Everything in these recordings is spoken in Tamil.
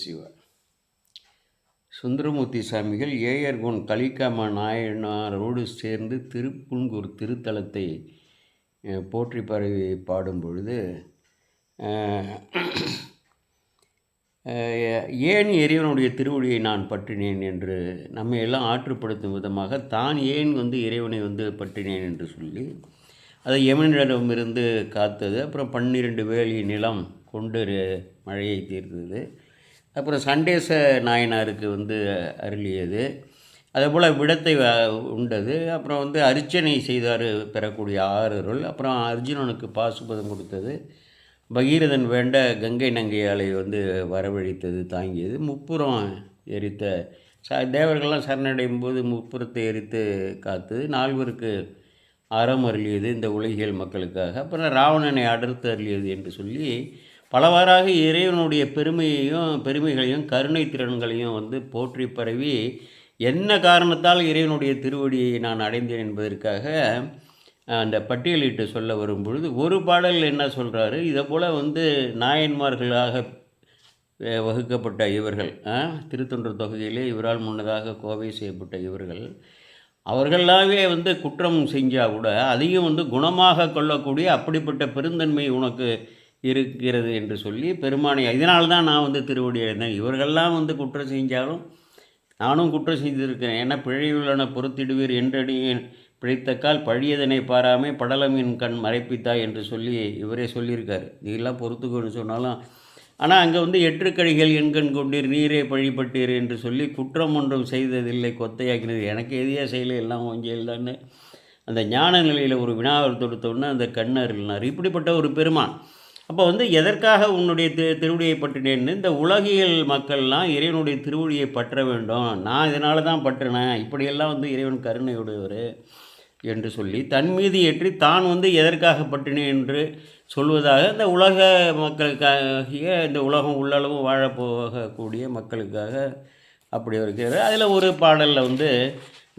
சிவா. சுந்தரமூர்த்தி சாமிகள் ஏயர்கோன் கலிக்காம நாயனாரோடு சேர்ந்து திருப்புன்கூர் திருத்தலத்தை போற்றி பரவி பாடும் பொழுது, ஏன் இறைவனுடைய திருவடியை நான் பற்றினேன் என்று நம்மை எல்லாம் ஆற்றுப்படுத்தும் விதமாக தான் ஏன் இறைவனை பற்றினேன் என்று சொல்லி அதை யமனிடமிருந்து காத்தது. அப்புறம் 12 வேலி நிலம் கொண்டு மழையை தீர்த்தது. அப்புறம் சண்டேச நாயனாருக்கு அருளியது. அதேபோல் விடத்தை உண்டது. அப்புறம் அர்ச்சனை செய்தார், பெறக்கூடிய 6 அருள். அப்புறம் அர்ஜுனனுக்கு பாசுபதம் கொடுத்தது. பகீரதன் வேண்ட கங்கை நங்கையாலை வரவழைத்தது, தாங்கியது. முப்புறம் எரித்த தேவர்கள்லாம் சரணடையும் போது முப்புறத்தை எரித்து காத்தது. 4 அறம் அருளியது இந்த உலகியல் மக்களுக்காக. அப்புறம் ராவணனை அடர்த்து அருளியது என்று சொல்லி பலவாறாக இறைவனுடைய பெருமைகளையும் கருணை திறன்களையும் போற்றி பரவி என்ன காரணத்தால் இறைவனுடைய திருவடியை நான் அடைந்தேன் என்பதற்காக அந்த பட்டியலிட்டு சொல்ல வரும் பொழுது ஒரு பாடல் என்ன சொல்கிறாரு, இதை போல் நாயன்மார்களாக வகுக்கப்பட்ட இவர்கள், திருத்தொண்டர் தொகையிலே இவரால் முன்னதாக கோவை செய்யப்பட்ட இவர்கள், அவர்களாகவே குற்றம் செஞ்சால் கூட அதையும் குணமாக கொள்ளக்கூடிய அப்படிப்பட்ட பெருந்தன்மை உனக்கு இருக்கிறது என்று சொல்லி பெருமானை, இதனால்தான் நான் திருவடி அடைந்தேன். இவர்கள்லாம் குற்றம் செஞ்சாலும் நானும் குற்றம் செய்திருக்கிறேன். ஏன்னா பிழையுள்ளன பொறுத்திடுவீர் என்றடியேன் பிழைத்தக்கால் பழியதனை பாராமே படலமின் கண் மறைப்பித்தாய் என்று சொல்லி இவரே சொல்லியிருக்காரு. இதெல்லாம் பொறுத்துக்கோன்னு சொன்னாலும், ஆனால் அங்கே 8 கழிகள் எண்கண் கொண்டீர் நீரே பழிப்பட்டீர் என்று சொல்லி குற்றம் ஒன்றும் செய்ததில்லை கொத்தையாக்கினது, எனக்கு எதையா செய்யலை எல்லாம் ஒஞ்செயல்தான்னு அந்த ஞான நிலையில் ஒரு வினாவர் தொடுத்தோன்னு அந்த கண்ணறினார். இப்படிப்பட்ட ஒரு பெருமான். அப்போ எதற்காக உன்னுடைய திருவடியை பற்றினேன்னு இந்த உலகியல் மக்கள்லாம் இறைவனுடைய திருவடியை பற்ற வேண்டும், நான் இதனால தான் பற்றினேன், இப்படியெல்லாம் இறைவன் கருணையுடையவர் என்று சொல்லி தன் மீது ஏற்றி தான் எதற்காக பற்றினேன் என்று சொல்வதாக இந்த உலக மக்களுக்காகிய இந்த உலகம் உள்ளளவும் வாழப்போகக்கூடிய மக்களுக்காக அப்படி இருக்கிறது. அதில் ஒரு பாடலில்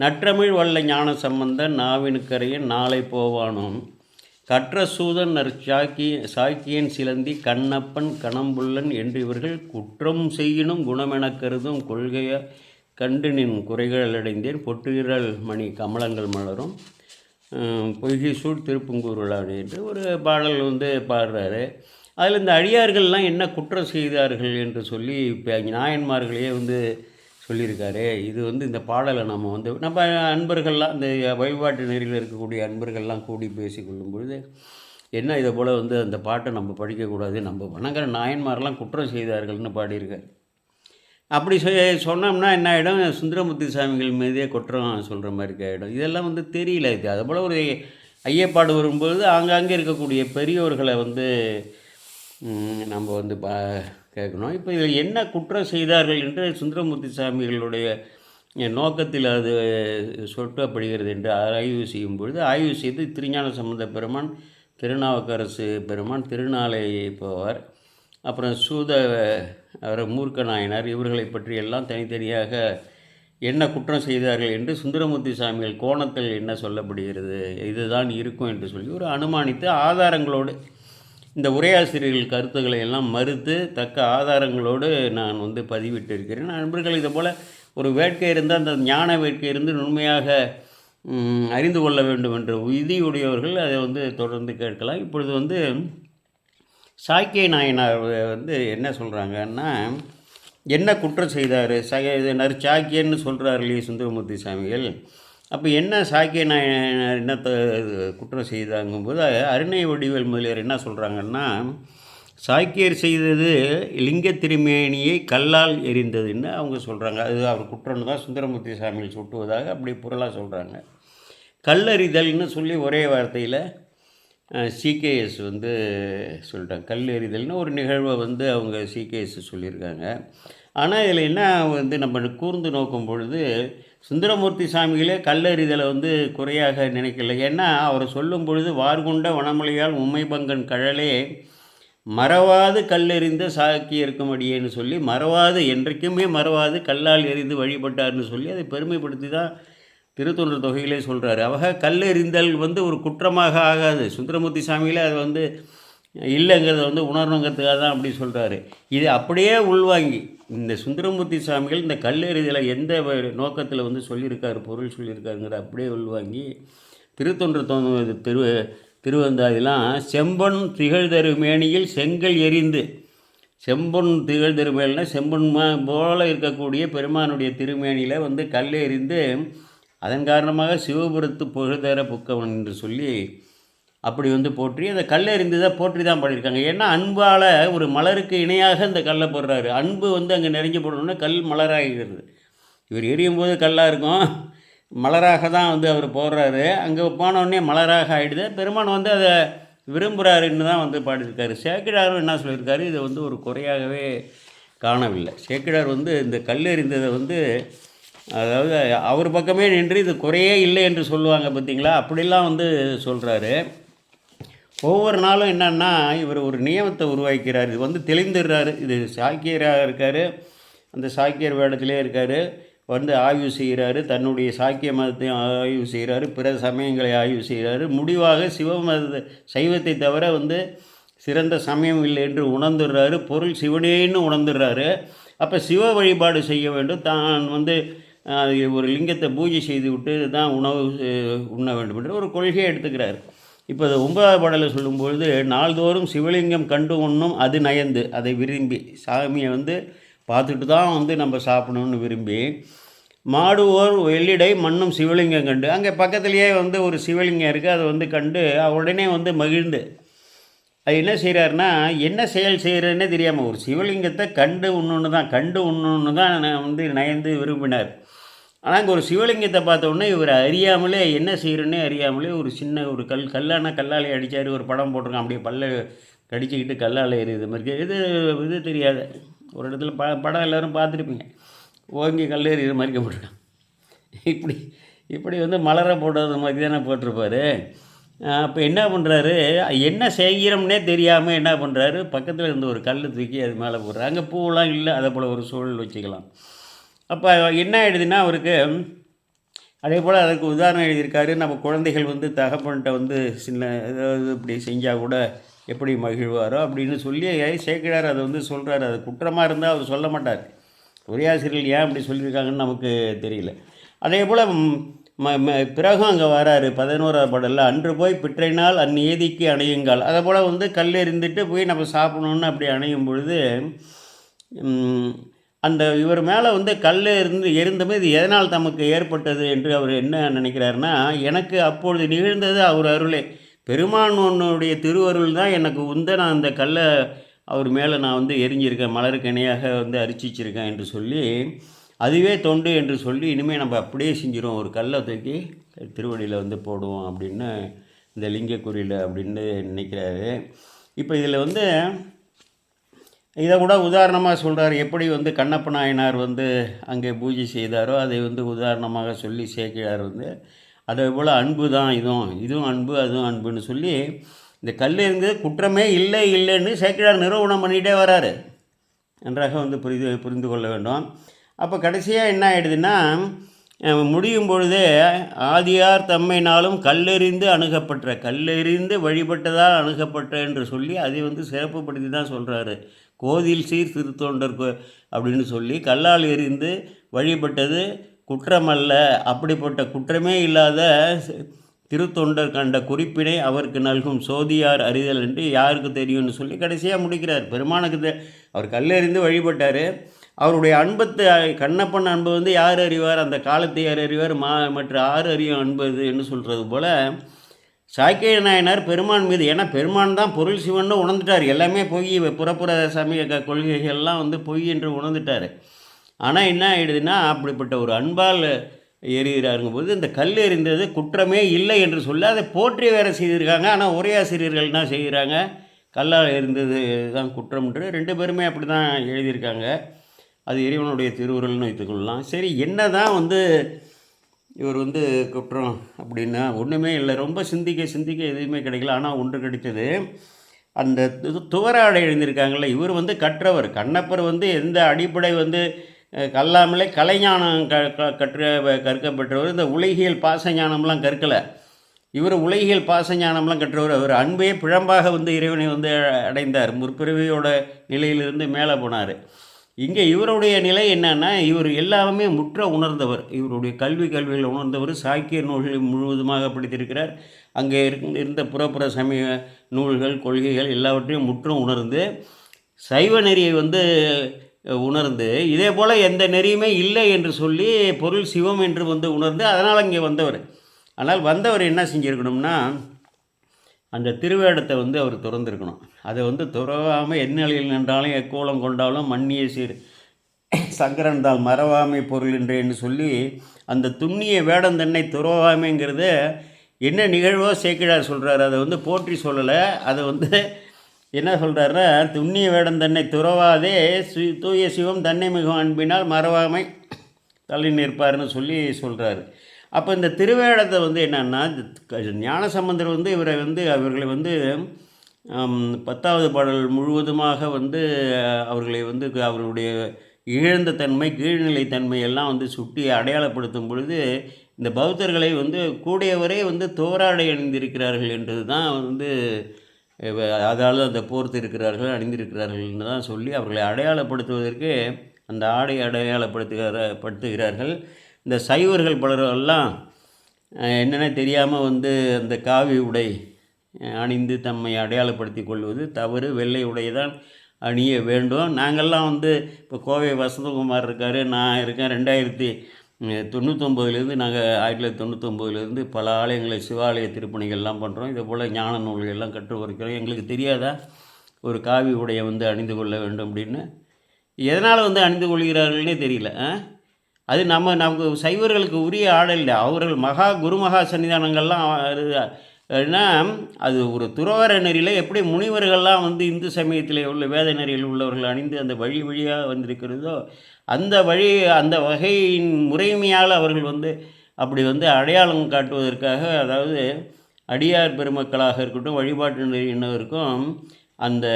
நற்றமிழ் வல்ல ஞான சம்பந்தன் நாவினுக்கரையன் நாளை போவானோம் கற்ற சூதன் சாக்கியன் சிலந்தி கண்ணப்பன் கணம்புள்ளன் என்று இவர்கள் குற்றம் செய்யினும் குணமெனக் கருதும் கொள்கைய கண்டு நின் குறைகள் அடைந்தேன் பொற்றுகிறல் மணி கமலங்கள் மலரும் பொய்கை சூழ் திருப்புங்கூருளான் என்று ஒரு பாடல் பாடுறாரு. அதில் இந்த அடியார்கள்லாம் என்ன குற்றம் செய்தார்கள் என்று சொல்லி இப்போ நாயன்மார்களையே சொல்லியிருக்காரு. இது இந்த பாடலை நம்ம அன்பர்கள்லாம் இந்த வழிபாட்டு நெறியில் இருக்கக்கூடிய அன்பர்கள்லாம் கூடி பேசி கொள்ளும் பொழுது என்ன இதை போல் அந்த பாட்டை நம்ம படிக்கக்கூடாது, நம்ம வணங்குற நாயன்மாரெலாம் குற்றம் செய்தார்கள்னு பாடியிருக்கார். அப்படி சொன்னோம்னா என்ன ஆகிடும், சுந்தரமூர்த்தி சாமிகள் மீதே குற்றம் சொல்கிற மாதிரி ஆகிடும். இதெல்லாம் தெரியல. இது அதுபோல் ஒரு ஐயப்பாடு வரும்போது ஆங்காங்கே இருக்கக்கூடிய பெரியோர்களை நம்ம கேட்கணும். இப்போ இதில் என்ன குற்றம் செய்தார்கள் என்று சுந்தரமூர்த்தி சாமிகளுடைய நோக்கத்தில் அது சொல்லப்படுகிறது என்று ஆய்வு செய்யும் பொழுது, ஆய்வு செய்து திருஞான சம்பந்த பெருமான், திருநாவுக்கரசு பெருமான், திருநாளை போவார், அப்புறம் மூர்க்க நாயனார், இவர்களை பற்றியெல்லாம் தனித்தனியாக என்ன குற்றம் செய்தார்கள் என்று சுந்தரமூர்த்தி சாமிகள் கோணத்தில் என்ன சொல்லப்படுகிறது, இதுதான் இருக்கும் என்று சொல்லி ஒரு அனுமானித்து ஆதாரங்களோடு இந்த உரையாசிரியர்கள் கருத்துக்களை எல்லாம் மறுத்து தக்க ஆதாரங்களோடு நான் பதிவிட்டிருக்கிறேன். நண்பர்கள் இதை போல் ஒரு வேட்கை இருந்தால் அந்த ஞான வேட்கை இருந்து உண்மையாக அறிந்து கொள்ள வேண்டும் என்ற விதியுடையவர்கள் அதை தொடர்ந்து கேட்கலாம். இப்பொழுது சாக்கிய நாயனார் என்ன சொல்கிறாங்கன்னா, என்ன குற்றம் செய்தார் நற்சாக்கியன்னு சொல்கிறார் இல்லையே சுந்தரமூர்த்தி சாமிகள். அப்போ என்ன சாக்கிய நாயனார் என்ன குற்றம் செய்தாங்கும்போது அருணை வடிவேல் முதலியார் என்ன சொல்கிறாங்கன்னா, சாக்கியர் செய்தது லிங்க திருமேனியை கல்லால் எரிந்ததுன்னு அவங்க சொல்கிறாங்க. அது அவர் குற்றம்னு தான் சுந்தரமூர்த்தி சாமிகள் சுட்டுவதாக அப்படி பொருளாக சொல்கிறாங்க. கல்லறிதல்னு சொல்லி ஒரே வார்த்தையில் சிகேஎஸ் சொல்லிட்டாங்க. கல்லெறிதல்னு ஒரு நிகழ்வை அவங்க சிகேஎஸ் சொல்லியிருக்காங்க. ஆனால் இதில் என்ன நம்ம கூர்ந்து நோக்கும் பொழுது சுந்தரமூர்த்தி சாமிகளே கல்லெறிதலை குறையாக நினைக்கல. ஏன்னா அவர் சொல்லும் பொழுது வார்கொண்ட வனமொழியால் உம்மைபங்கன் கழலே மறவாது கல்லெறிந்த சாக்கி இருக்கும்படியேன்னு சொல்லி மறவாது என்றைக்குமே மறவாது கல்லால் எறிந்து வழிபட்டார்னு சொல்லி அதை பெருமைப்படுத்தி தான் திருத்தொண்டர் தொகையிலே சொல்கிறாரு. கல்லெறிந்தல் ஒரு குற்றமாக ஆகாது. சுந்தரமூர்த்தி சாமிகளே அது இல்லைங்கிறத உணரணுங்கிறதுக்காக தான் அப்படி சொல்கிறாரு. இது அப்படியே உள்வாங்கி இந்த சுந்தரமூர்த்தி சுவாமிகள் இந்த கல்லெறிதலை எந்த நோக்கத்தில் வந்து சொல்லியிருக்காரு, பொருள் சொல்லியிருக்காருங்கிற அப்படியே உள்வாங்கி திருத்தொன்று திருவந்தாதிலாம் செம்பொன் திகழ்தரு மேனியில் செங்கல் எரிந்து, செம்பொன் திகழ்தரு மேல்னா செம்பொன் போல இருக்கக்கூடிய பெருமானுடைய திருமேனியில் வந்து கல் எறிந்து அதன் காரணமாக சிவபுரத்து புகழ்தர புக்கவன் என்று சொல்லி அப்படி வந்து போற்றி அந்த கல் எறிந்து தான் போற்றி தான் பண்ணியிருக்காங்க. ஏன்னா அன்பால் ஒரு மலருக்கு இணையாக இந்த கல்லை போடுறாரு. அன்பு வந்து அங்கே நிறைஞ்சு போடணுன்னா கல் மலராகிறது. இவர் எரியும் போது கல்லாக இருக்கும், மலராக தான் வந்து அவர் போடுறாரு. அங்கே போனோடனே மலராக ஆகிடுது. பெருமான் வந்து அதை விரும்புகிறாருன்னு தான் வந்து பாடியிருக்காரு. சேக்கிழாரும் என்ன சொல்லியிருக்காரு, இதை வந்து ஒரு குறையாகவே காணவில்லை. சேக்கிழார் வந்து இந்த கல் எறிந்ததை வந்து அதாவது அவர் பக்கமே நின்று இது குறையே இல்லை என்று சொல்லுவாங்க பார்த்தீங்களா, அப்படிலாம் வந்து சொல்கிறாரு. ஒவ்வொரு நாளும் என்னன்னா இவர் ஒரு நியமத்தை உருவாக்கிறார். இது வந்து தெளிந்துடுறாரு. இது சாக்கியராக இருக்கார், அந்த சாக்கியர் வேடத்திலே இருக்கார், வந்து ஆய்வு செய்கிறாரு, தன்னுடைய சாக்கிய மதத்தையும் ஆய்வு செய்கிறாரு, பிற சமயங்களை ஆய்வு செய்கிறாரு. முடிவாக சைவத்தை தவிர வந்து சிறந்த சமயம் இல்லை என்று உணர்ந்துடுறாரு. பொருள் சிவனேன்னு உணர்ந்துடுறாரு. அப்போ சிவ வழிபாடு செய்ய வேண்டும், தான் வந்து ஒரு லிங்கத்தை பூஜை செய்து விட்டு தான் உணவு உண்ண வேண்டும் என்று ஒரு கொள்கையை எடுத்துக்கிறார். இப்போ அது 9வது பாடலில் சொல்லும்பொழுது, நாள்தோறும் சிவலிங்கம் கண்டு உண்ணும் அது நயந்து, அதை விரும்பி சாமியை வந்து பார்த்துட்டு தான் வந்து நம்ம சாப்பிடணும்னு விரும்பி, மாடுவோர் வெள்ளிடை மண்ணும் சிவலிங்கம் கண்டு, அங்கே பக்கத்துலேயே வந்து ஒரு சிவலிங்கம் இருக்குது, அதை வந்து கண்டு உடனே வந்து மகிழ்ந்து அது என்ன செய்கிறாருன்னா, என்ன செயல் செய்கிறதுன்னே தெரியாமல் ஒரு சிவலிங்கத்தை கண்டு உண்ணொன்று தான் வந்து நயந்து விரும்பினார். ஆனால் அங்கே ஒரு சிவலிங்கத்தை பார்த்த உடனே இவர் அறியாமலே என்ன செய்கிறேன்னே அறியாமலே ஒரு சின்ன ஒரு கல்லான கல்லாலே அடித்தார். ஒரு படம் போட்டிருக்கான், அப்படியே பல்ல கடிச்சிக்கிட்டு கல்லால் எறியுது மாதிரி. இது தெரியாது, ஒரு இடத்துல படம் எல்லோரும் பார்த்துருப்பீங்க, ஓங்கி கல் எறிகிற மாதிரி போட்டிருக்கான். இப்படி வந்து மலரை போடுறது மாதிரி தானே போட்டிருப்பார். அப்போ என்ன பண்ணுறாரு, என்ன செய்கிறோம்னே தெரியாமல் என்ன பண்ணுறாரு, பக்கத்தில் இருந்த ஒரு கல் தூக்கி அது மேலே போடுறாரு. அங்கே பூவெல்லாம் இல்லை, அதை போல் ஒரு சூழல் வச்சுக்கலாம். அப்போ என்ன ஆகிடுதுன்னா அவருக்கு அதே போல் அதுக்கு உதாரணம் எழுதியிருக்காரு. நம்ம குழந்தைகள் வந்து தகப்பன்கிட்ட வந்து சின்ன ஏதாவது இப்படி செஞ்சால் கூட எப்படி மகிழ்வாரோ அப்படின்னு சொல்லி சேக்கிழார் அதை வந்து சொல்கிறார். அது குற்றமாக இருந்தால் அவர் சொல்ல மாட்டார். உரையாசிரியர்கள் ஏன் அப்படி சொல்லியிருக்காங்கன்னு நமக்கு தெரியல. அதே போல் பிறகும் அங்கே வராரு 11வது பாடலில், அன்று போய் பிற்றைனால் அந்நீதிக்கு அணையுங்கால். அதை போல் வந்து கல் எறிந்துட்டு போய் நம்ம சாப்பிடணுன்னு அப்படி அணையும் பொழுது அந்த இவர் மேலே வந்து கல் எரிந்தமே இது எதனால் தமக்கு ஏற்பட்டது என்று அவர் என்ன நினைக்கிறாருன்னா, எனக்கு அப்பொழுது நிகழ்ந்தது அவர் அருளே, பெருமானுடைய திருவருள் தான் எனக்கு நான் அந்த கல்லை அவர் மேலே நான் வந்து எரிஞ்சிருக்கேன், மலருக்கு இணையாக வந்து அரிச்சிச்சிருக்கேன் என்று சொல்லி, அதுவே தொண்டு என்று சொல்லி இனிமேல் நம்ம அப்படியே செஞ்சிடும், ஒரு கல்லை தூக்கி திருவடியில் வந்து போடுவோம் அப்படின்னு இந்த லிங்கக்குறியில் அப்படின்னு நினைக்கிறாரு. இப்போ இதில் வந்து இதை கூட உதாரணமாக சொல்கிறார். எப்படி வந்து கண்ணப்ப நாயனார் வந்து அங்கே பூஜை செய்தாரோ அதை வந்து உதாரணமாக சொல்லி சேக்கிழார் வந்து அதே போல் அன்பு தான் இதுவும் அன்பு அதுவும் அன்புன்னு சொல்லி இந்த கல் இருந்து குற்றமே இல்லைன்னு சேக்கிழார் நிரூபணம் பண்ணிகிட்டே வராரு. நன்றாக வந்து புரிந்து கொள்ள வேண்டும். அப்போ கடைசியாக என்ன ஆகிடுதுன்னா, முடியும் பொழுதே ஆதியார் தம்மைனாலும் கல்லெறிந்து வழிபட்டதால் அணுகப்பட்ட என்று சொல்லி அதை வந்து சிறப்புப்படுத்தி தான் சொல்கிறாரு. கோதில் சீர் திருத்தொண்டர் அப்படின்னு சொல்லி கல்லால் எறிந்து வழிபட்டது குற்றமல்ல, அப்படிப்பட்ட குற்றமே இல்லாத திருத்தொண்டர் கண்ட குறிப்பினை அவருக்கு நல்கும் சோதியார் அறிதல் என்று யாருக்கு தெரியும்னு சொல்லி கடைசியாக முடிக்கிறார். பெருமானுக்கு அவர் கல்லெறிந்து வழிபட்டார். அவருடைய அன்பத்தை கண்ணப்பன் அன்பு வந்து யார் அறிவார், அந்த காலத்தை யார் அறிவார், மற்ற ஆறு அறியும் அன்பது என்று சொல்கிறது போல் சாக்கிய நாயனார் பெருமான் மீது, ஏன்னா பெருமான் தான் பொருள் சிவன்னு உணர்ந்துட்டார். எல்லாமே பொய், புறப்புற சமய கொள்கைகள்லாம் வந்து பொய் என்று உணர்ந்துட்டார். ஆனால் என்ன ஆகிடுதுன்னா, அப்படிப்பட்ட ஒரு அன்பால் எறிகிறாருங்கும்போது இந்த கல் எறிந்தது குற்றமே இல்லை என்று சொல்ல அதை போற்றி வேறு செய்திருக்காங்க. ஆனால் உரையாசிரியர்கள் என்ன செய்கிறாங்க, கல்லால் எறிந்தது தான் குற்றம் என்று 2 பேருமே அப்படி தான் எழுதியிருக்காங்க. அது இறைவனுடைய திருவுருள்னு வைத்துக்கொள்ளலாம். சரி, என்ன தான் வந்து இவர் வந்து குற்றம் அப்படின்னா ஒன்றுமே இல்லை. ரொம்ப சிந்திக்க எதுவுமே கிடைக்கல. ஆனால் ஒன்று கிடைத்தது, அந்த துவராடை எழுந்திருக்காங்கள்ல, இவர் வந்து கற்றவர். கண்ணப்பர் வந்து எந்த அடிப்படை வந்து கல்லாமலே கலைஞானம் கற்கப்பட்டவர். இந்த உலகியல் பாசஞானம்லாம் கற்கலை. இவர் உலகியல் பாசஞானம்லாம் கற்றவர். அவர் அன்பே பிழம்பாக வந்து இறைவனை வந்து அடைந்தார். முற்பிறவியோட நிலையிலிருந்து மேலே போனார். இங்கே இவருடைய நிலை என்னன்னா, இவர் எல்லாமே முற்ற உணர்ந்தவர். இவருடைய கல்விகளை உணர்ந்தவர். சாக்கிய நூல்களை முழுவதுமாக படித்திருக்கிறார். அங்கே இருந்த புறப்புற சமய நூல்கள், கொள்கைகள் எல்லாவற்றையும் முற்றும் உணர்ந்து, சைவ நெறியை வந்து உணர்ந்து, இதே போல் எந்த நெறியுமே இல்லை என்று சொல்லி பொருள் சிவம் என்று வந்து உணர்ந்து, அதனால் இங்கே வந்தவர். ஆனால் வந்தவர் என்ன செஞ்சுருக்கணும்னா, அந்த திருவேடத்தை வந்து அவர் துறந்திருக்கணும். அதை வந்து துறவாமல் எந்நிலையில் நின்றாலும் எக்கோலம் கொண்டாலும் மன்னிய சீர் சங்கரன் தால் மறவாமை பொருள் என்று சொல்லி அந்த துண்ணிய வேடம் தன்னை துறவாமைங்கிறத என்ன நிகழ்வோ சேக்கிழார் சொல்கிறார். அதை வந்து போற்றி சொல்லலை. அதை வந்து என்ன சொல்கிறாருன்னா, துண்ணிய வேடம் தன்னை துறவாதே தூய சிவம் தன்னை மிகவும் அன்பினால் மறவாமை தள்ளி நிற்பார்னு சொல்லி சொல்கிறாரு. அப்போ இந்த திருவேடத்தை வந்து என்னன்னா, ஞானசம்பந்தர் வந்து அவர்களை வந்து 10வது பாடல் முழுவதுமாக வந்து அவர்களை வந்து அவர்களுடைய இழந்த தன்மை, கீழ்நிலை தன்மை எல்லாம் வந்து சுட்டி அடையாளப்படுத்தும் பொழுது, இந்த பௌத்தர்களை வந்து கூடியவரை வந்து தோராடை அணிந்திருக்கிறார்கள் என்றது தான் வந்து, அதாவது அந்த போர்த்து இருக்கிறார்கள், அணிந்திருக்கிறார்கள்னு தான் சொல்லி அவர்களை அடையாளப்படுத்துவதற்கு அந்த ஆடை படுத்துகிறார்கள். இந்த சைவர்கள் பலரெல்லாம் என்னென்ன தெரியாமல் வந்து அந்த காவி உடை அணிந்து தம்மை அடையாளப்படுத்தி கொள்வது தவறு. வெள்ளை உடை தான் அணிய வேண்டும். நாங்கள்லாம் வந்து இப்போ கோவை வசந்தகுமார் இருக்கார், நான் இருக்கேன். 1999 நாங்கள் 1999 பல ஆலயங்களை சிவாலய திருப்பணிகள்லாம் பண்ணுறோம். இதே போல் ஞான நூல்கள்லாம் கற்று வருகிறோம். எங்களுக்கு தெரியாதா ஒரு காவி உடையை வந்து அணிந்து கொள்ள வேண்டும் அப்படின்னு? எதனால் வந்து அணிந்து கொள்கிறார்கள்னே தெரியல. அது நமக்கு சைவர்களுக்கு உரிய ஆடை இல்லை. அவர்கள் குருமகா சன்னிதானங்கள்லாம் ஏன்னா அது ஒரு துறவர நெறியில் எப்படி முனிவர்கள்லாம் வந்து இந்து சமயத்தில் உள்ள வேத நெறியில் உள்ளவர்கள் அணிந்து அந்த வழியாக வந்திருக்கிறதோ, அந்த வகையின் முறைமையால் அவர்கள் வந்து அப்படி வந்து அடையாளம் காட்டுவதற்காக, அதாவது அடியார் பெருமக்களாக இருக்கட்டும், வழிபாட்டு நெறியினருக்கும் அந்த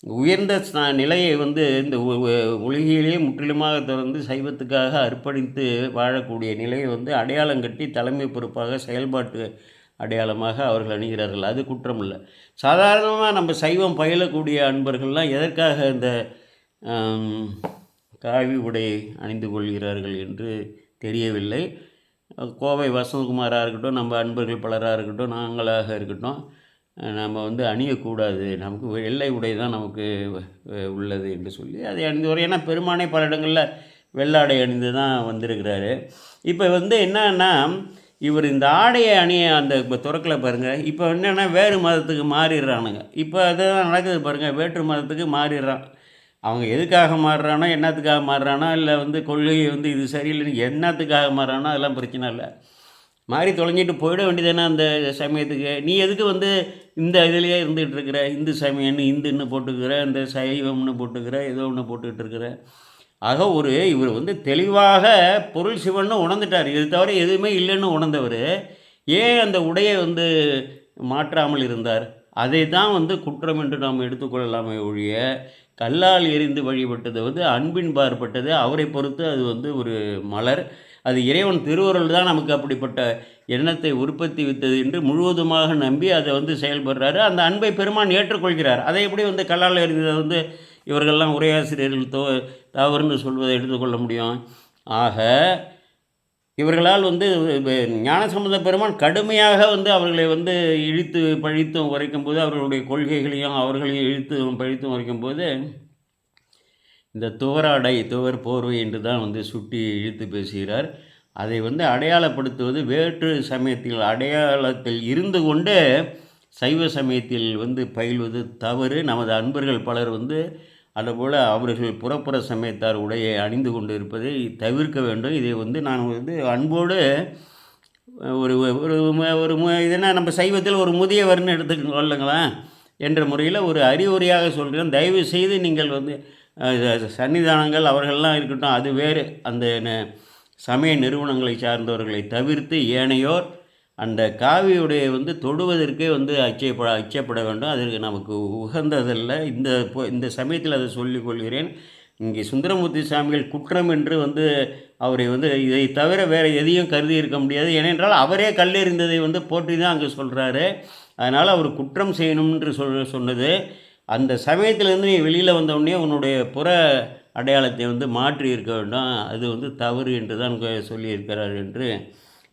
உயர்ந்த நிலையை வந்து இந்த உலகிலேயே முற்றிலுமாக தொடர்ந்து சைவத்துக்காக அர்ப்பணித்து வாழக்கூடிய நிலையை வந்து அடையாளம் கட்டி தலைமை பொறுப்பாக செயல்பாட்டு அடையாளமாக அவர்கள் அணிகிறார்கள். அது குற்றம் இல்லை. சாதாரணமாக நம்ம சைவம் பயிலக்கூடிய அன்பர்கள்லாம் எதற்காக இந்த காவி உடை அணிந்து கொள்கிறார்கள் என்று தெரியவில்லை. கோவை வசந்தகுமாராக இருக்கட்டும், நம்ம அன்பர்கள் பலராக இருக்கட்டும், நாங்களாக இருக்கட்டும், நம்ம வந்து அணியக்கூடாது, நமக்கு வெள்ளை உடை தான் நமக்கு உள்ளது என்று சொல்லி அதை அணிந்து வரும். ஏன்னா பெருமானே பல இடங்களில் வெள்ளாடை அணிந்து தான் வந்திருக்கிறாரு. இப்போ வந்து என்னன்னா, இவர் இந்த ஆடையை அந்த இப்போ துறக்கலை பாருங்கள். இப்போ என்னென்னா வேறு மதத்துக்கு மாறிடுறானுங்க. இப்போ அதுதான் நடக்குது பாருங்கள். வேற்று மதத்துக்கு மாறிடுறான். அவங்க எதுக்காக மாறுறானோ, என்னத்துக்காக மாறுறானோ, இல்லை வந்து கொள்கையை வந்து இது சரியில்லைன்னு என்னத்துக்காக மாறுறானோ அதெல்லாம் பிரச்சனை இல்லை. மாறி தொலைஞ்சிட்டு போயிட வேண்டியதானே அந்த சமயத்துக்கு. நீ எதுக்கு வந்து இந்த இதிலேயே இருந்துகிட்டு இருக்கிற? இந்து சமயம்னு இந்துன்னு போட்டுக்கிற, இந்த சைவம்னு போட்டுக்கிற, ஏதோ ஒன்று போட்டுக்கிட்டு இருக்கிற. ஆக இவர் வந்து தெளிவாக பொருள் சிவன்னு உணர்ந்துட்டார். இது தவிர எதுவுமே இல்லைன்னு உணர்ந்தவர் ஏன் அந்த உடையை வந்து மாற்றாமல் இருந்தார்? அதை தான் வந்து குற்றம் என்று நாம் எடுத்துக்கொள்ளலாமே ஒழிய, கல்லால் எரிந்து வழிபட்டது வந்து அன்பின் பார்ப்பட்டது. அவரை பொறுத்து அது வந்து ஒரு மலர். அது இறைவன் திருவருள் தான் நமக்கு அப்படிப்பட்ட எண்ணத்தை உற்பத்தி வித்தது என்று முழுவதுமாக நம்பி அதை வந்து செயல்படுறாரு. அந்த அன்பை பெருமான் ஏற்றுக்கொள்கிறார். அதை எப்படி வந்து கல்லால் எறிந்ததை வந்து இவர்கள்லாம் உரையாசிரியர்கள் தவறுன்னு சொல்வதை எடுத்துக்கொள்ள முடியும்? ஆக இவர்களால் வந்து ஞானசம்பந்த பெருமான் கடுமையாக வந்து அவர்களை வந்து இழித்து பழித்தும் உரைக்கும்போது, அவர்களுடைய கொள்கைகளையும் அவர்களையும் இழித்தும் பழித்தும் உரைக்கும்போது, இந்த துவர் போர்வை என்று தான் வந்து சுட்டி இழுத்து பேசுகிறார். அதை வந்து அடையாளப்படுத்துவது வேற்று சமயத்தில் அடையாளத்தில் இருந்து கொண்டு சைவ சமயத்தில் வந்து பயில்வது தவறு. நமது அன்பர்கள் பலர் வந்து அதுபோல் அவர்கள் புறப்புற சமயத்தார் உடையை அணிந்து கொண்டு இருப்பதை தவிர்க்க வேண்டும். இதை வந்து நான் வந்து அன்போடு ஒரு ஒரு இதனா நம்ம சைவத்தில் ஒரு முதியவர்னு எடுத்துக்கொள்ளுங்களேன் என்ற முறையில் ஒரு அறிவுரையாக சொல்கிறேன். தயவு செய்து நீங்கள் வந்து சன்னிதானங்கள் அவர்கள்லாம் இருக்கட்டும், அது வேறு. அந்த சமய நிறுவனங்களை சார்ந்தவர்களை தவிர்த்து ஏனையோர் அந்த காவியுடைய வந்து தொடுவதற்கே வந்து அச்சப்பட வேண்டும். அதற்கு நமக்கு உகந்ததல்ல. இந்த சமயத்தில் அதை சொல்லிக் கொள்கிறேன். இங்கே சுந்தரமூர்த்தி சாமிகள் குற்றம் என்று வந்து அவரை வந்து இதை தவிர வேறு எதையும் கருதி இருக்க முடியாது. ஏனென்றால் அவரே கல்லெறிந்ததை வந்து போற்றி தான் அங்கே சொல்கிறாரு. அதனால் அவர் குற்றம் செய்யணும்ன்று சொன்னது. அந்த சமயத்திலேருந்து நீ வெளியில் வந்தவுடனே உன்னுடைய அடையாளத்தை வந்து மாற்றி இருக்க வேண்டும். அது வந்து தவறு என்று தான் சொல்லியிருக்கிறார் என்று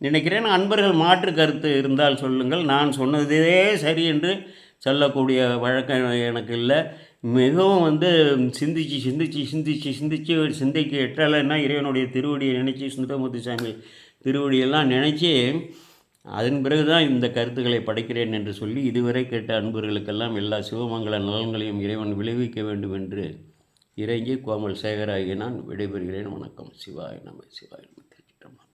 நினைக்கிறேன். அன்பர்கள் மாற்று கருத்து இருந்தால் சொல்லுங்கள். நான் சொன்னதே சரி என்று சொல்லக்கூடிய வழக்கம் எனக்கு இல்லை. மிகவும் வந்து சிந்திச்சு ஒரு சிந்தைக்கு எட்டலைன்னா இறைவனுடைய திருவடியை நினச்சி சுந்தரமூர்த்தி சாமி திருவடியெல்லாம் நினச்சி அதன் பிறகு தான் இந்த கருத்துக்களை படைக்கிறேன் என்று சொல்லி இதுவரை கேட்ட அன்பர்களுக்கெல்லாம் எல்லா சிவமங்கல நலன்களையும் இறைவன் விளைவிக்க வேண்டும் என்று இறங்கி கோமல் சேகராகி நான் விடைபெறுகிறேன். வணக்கம். சிவாய நம. சிவாய நம.